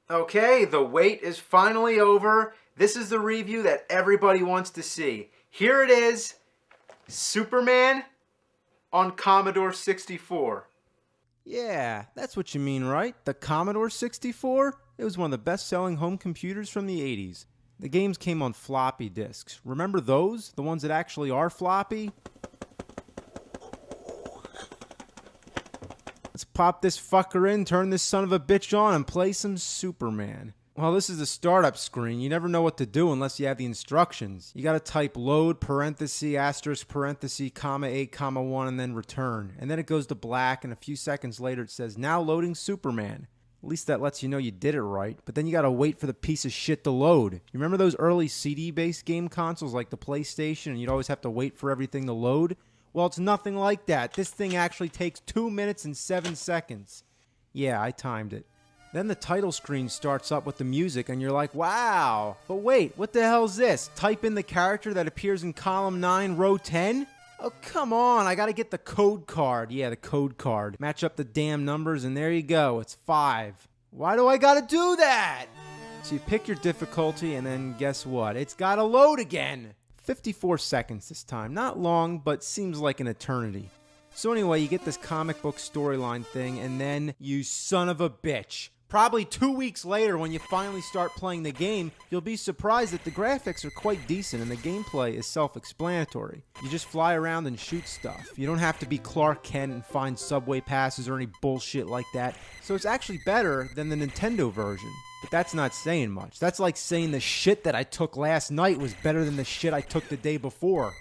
Okay, the wait is finally over. This is the review that everybody wants to see. Here it is, Superman on Commodore 64. Yeah, that's what you mean, right? The Commodore 64? It was one of the best-selling home computers from the 80s. The games came on floppy disks. Remember those? The ones that actually are floppy? Let's pop this fucker in, turn this son of a bitch on, and play some Superman. Well, this is the startup screen. You never know what to do unless you have the instructions. You gotta type load, parenthesis, asterisk, parenthesis, comma 8, comma 1, and then return. And then it goes to black, and a few seconds later it says, now loading Superman. At least that lets you know you did it right, but then you gotta wait for the piece of shit to load. You remember those early CD-based game consoles like the PlayStation, and you'd always have to wait for everything to load? Well, it's nothing like that. This thing actually takes 2 minutes and 7 seconds. Yeah, I timed it. Then the title screen starts up with the music and you're like, wow. But wait, what the hell's this? Type in the character that appears in column 9, row 10? Oh, come on, I gotta get the code card. Yeah, the code card. Match up the damn numbers and there you go, it's 5. Why do I gotta do that? So you pick your difficulty and then guess what? It's gotta load again. 54 seconds this time. Not long, but seems like an eternity. So anyway, you get this comic book storyline thing and then you son of a bitch. Probably 2 weeks later, when you finally start playing the game, you'll be surprised that the graphics are quite decent and the gameplay is self-explanatory. You just fly around and shoot stuff. You don't have to be Clark Kent and find subway passes or any bullshit like that. So it's actually better than the Nintendo version. But that's not saying much. That's like saying the shit that I took last night was better than the shit I took the day before.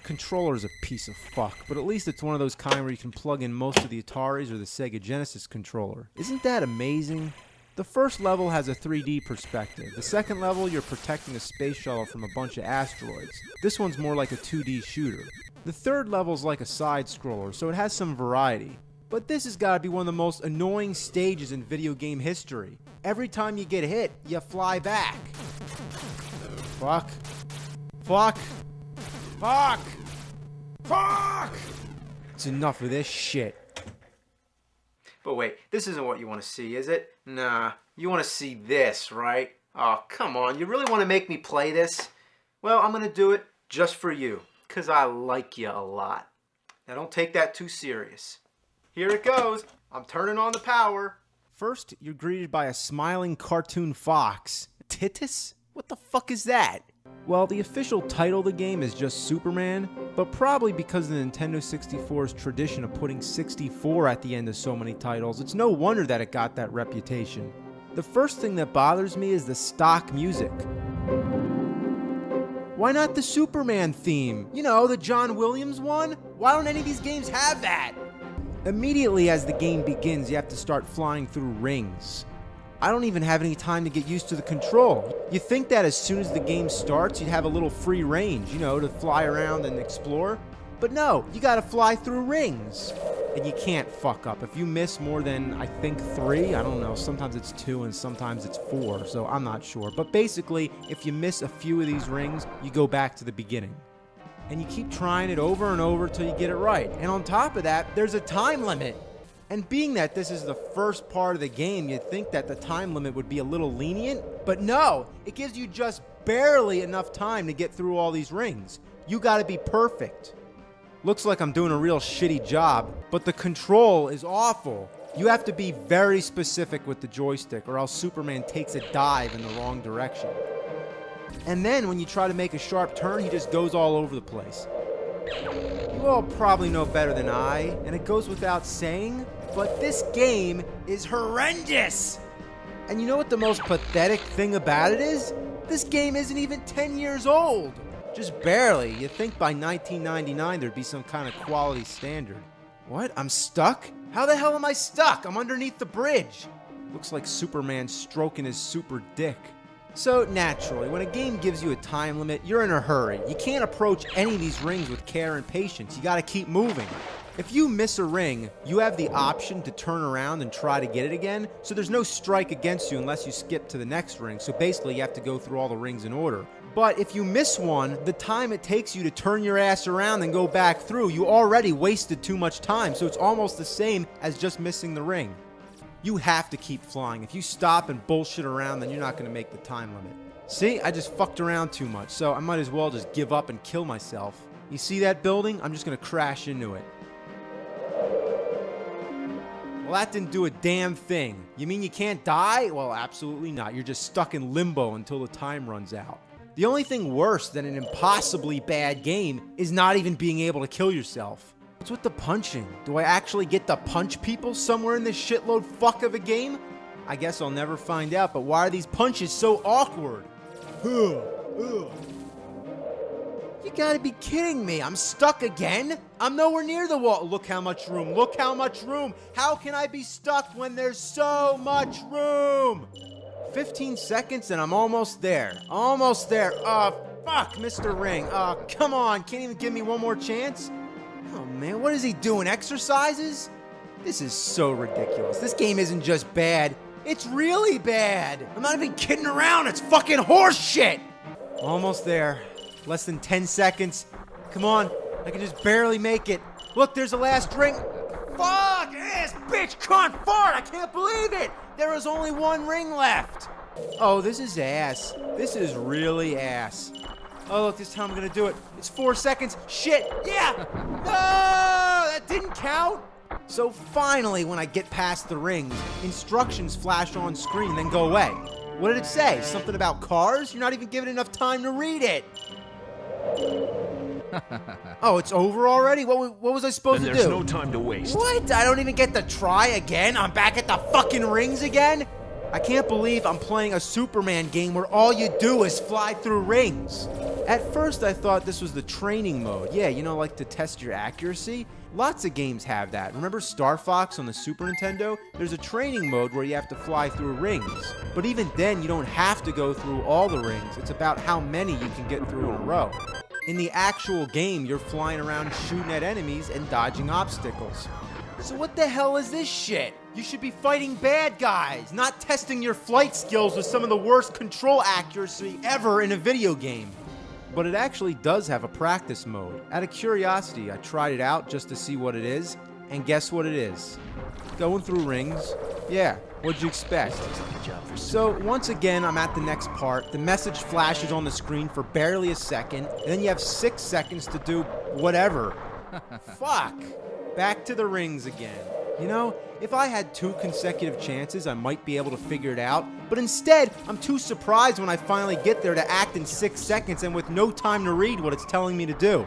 Controller's a piece of fuck, but at least it's one of those kind where you can plug in most of the Ataris or the Sega Genesis controller. Isn't that amazing? The first level has a 3D perspective. The second level, you're protecting a space shuttle from a bunch of asteroids. This one's more like a 2D shooter. The third level's like a side-scroller, so it has some variety. But this has got to be one of the most annoying stages in video game history. Every time you get hit, you fly back. Fuck. Fuck. Fuck! Fuck! It's enough of this shit. But wait, this isn't what you want to see, is it? Nah, you want to see this, right? Oh, come on, you really want to make me play this? Well, I'm going to do it just for you, because I like you a lot. Now don't take that too serious. Here it goes. I'm turning on the power. First, you're greeted by a smiling cartoon fox. Titus? What the fuck is that? Well, the official title of the game is just Superman, but probably because of the Nintendo 64's tradition of putting 64 at the end of so many titles, it's no wonder that it got that reputation. The first thing that bothers me is the stock music. Why not the Superman theme? You know, the John Williams one? Why don't any of these games have that? Immediately as the game begins, you have to start flying through rings. I don't even have any time to get used to the control. You think that as soon as the game starts, you'd have a little free range, you know, to fly around and explore. But no, you gotta fly through rings. And you can't fuck up. If you miss more than, I think, 3, I don't know, sometimes it's 2 and sometimes it's 4, so I'm not sure. But basically, if you miss a few of these rings, you go back to the beginning. And you keep trying it over and over till you get it right. And on top of that, there's a time limit. And being that this is the first part of the game, you'd think that the time limit would be a little lenient, but no, it gives you just barely enough time to get through all these rings. You gotta be perfect. Looks like I'm doing a real shitty job, but the control is awful. You have to be very specific with the joystick or else Superman takes a dive in the wrong direction. And then when you try to make a sharp turn, he just goes all over the place. You all probably know better than I, and it goes without saying, but this game is horrendous! And you know what the most pathetic thing about it is? This game isn't even 10 years old! Just barely. You'd think by 1999 there'd be some kind of quality standard. What? I'm stuck? How the hell am I stuck? I'm underneath the bridge. Looks like Superman stroking his super dick. So, naturally, when a game gives you a time limit, you're in a hurry. You can't approach any of these rings with care and patience. You gotta keep moving. If you miss a ring, you have the option to turn around and try to get it again, so there's no strike against you unless you skip to the next ring, so basically you have to go through all the rings in order. But if you miss one, the time it takes you to turn your ass around and go back through, you already wasted too much time, so it's almost the same as just missing the ring. You have to keep flying. If you stop and bullshit around, then you're not going to make the time limit. See, I just fucked around too much, so I might as well just give up and kill myself. You see that building? I'm just going to crash into it. Well, that didn't do a damn thing. You mean you can't die? Well, absolutely not. You're just stuck in limbo until the time runs out. The only thing worse than an impossibly bad game is not even being able to kill yourself. What's with the punching? Do I actually get to punch people somewhere in this shitload fuck of a game? I guess I'll never find out, but why are these punches so awkward? You gotta be kidding me. I'm stuck again? I'm nowhere near the wall. Look how much room. Look how much room. How can I be stuck when there's so much room? 15 seconds and I'm almost there. Almost there. Oh, fuck, Mr. Ring. Oh, come on. Can't even give me one more chance? Oh, man, what is he doing? Exercises? This is so ridiculous. This game isn't just bad. It's really bad. I'm not even kidding around. It's fucking horse shit. Almost there. Less than 10 seconds. Come on. I can just barely make it. Look, there's the last ring. Fuck! Ass bitch cunt fart! I can't believe it! There was only one ring left. Oh, this is ass. This is really ass. Oh, look, this time I'm gonna do it. It's 4 seconds. Shit! Yeah! No! That didn't count! So finally, when I get past the rings, instructions flash on screen, then go away. What did it say? Something about cars? You're not even given enough time to read it. Oh, it's over already? What was I supposed to do? There's no time to waste. What? I don't even get to try again? I'm back at the fucking rings again? I can't believe I'm playing a Superman game where all you do is fly through rings. At first, I thought this was the training mode. Yeah, you know, like to test your accuracy. Lots of games have that. Remember Star Fox on the Super Nintendo? There's a training mode where you have to fly through rings. But even then, you don't have to go through all the rings. It's about how many you can get through in a row. In the actual game, you're flying around shooting at enemies and dodging obstacles. So what the hell is this shit? You should be fighting bad guys, not testing your flight skills with some of the worst control accuracy ever in a video game. But it actually does have a practice mode. Out of curiosity, I tried it out just to see what it is, and guess what it is? Going through rings. Yeah, what'd you expect? So once again, I'm at the next part. The message flashes on the screen for barely a second, and then you have 6 seconds to do whatever. Fuck. Back to the rings again. You know, if I had 2 consecutive chances, I might be able to figure it out. But instead, I'm too surprised when I finally get there to act in 6 seconds and with no time to read what it's telling me to do.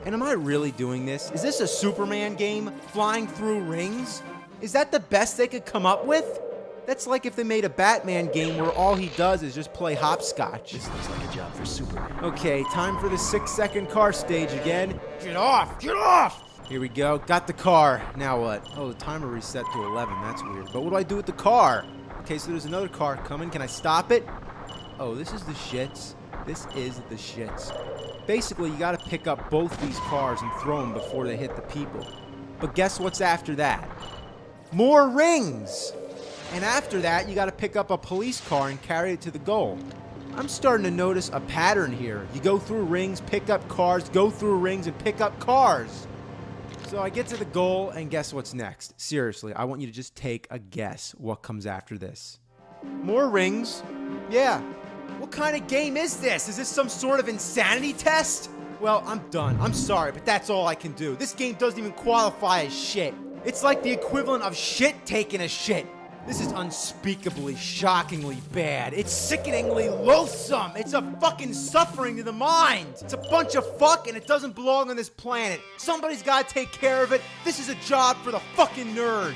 And am I really doing this? Is this a Superman game? Flying through rings? Is that the best they could come up with? That's like if they made a Batman game where all he does is just play hopscotch. This looks like a job for Superman. Okay, time for the 6-second car stage again. Get off! Get off! Here we go. Got the car. Now what? Oh, the timer reset to 11. That's weird. But what do I do with the car? Okay, so there's another car coming. Can I stop it? Oh, this is the shits. This is the shits. Basically, you got to pick up both these cars and throw them before they hit the people. But guess what's after that? More rings! And after that, you got to pick up a police car and carry it to the goal. I'm starting to notice a pattern here. You go through rings, pick up cars, go through rings, and pick up cars. So I get to the goal, and guess what's next? Seriously, I want you to just take a guess what comes after this. More rings? Yeah. What kind of game is this? Is this some sort of insanity test? Well, I'm done. I'm sorry, but that's all I can do. This game doesn't even qualify as shit. It's like the equivalent of shit taking a shit. This is unspeakably, shockingly bad. It's sickeningly loathsome. It's a fucking suffering to the mind. It's a bunch of fuck and it doesn't belong on this planet. Somebody's gotta take care of it. This is a job for the fucking nerd.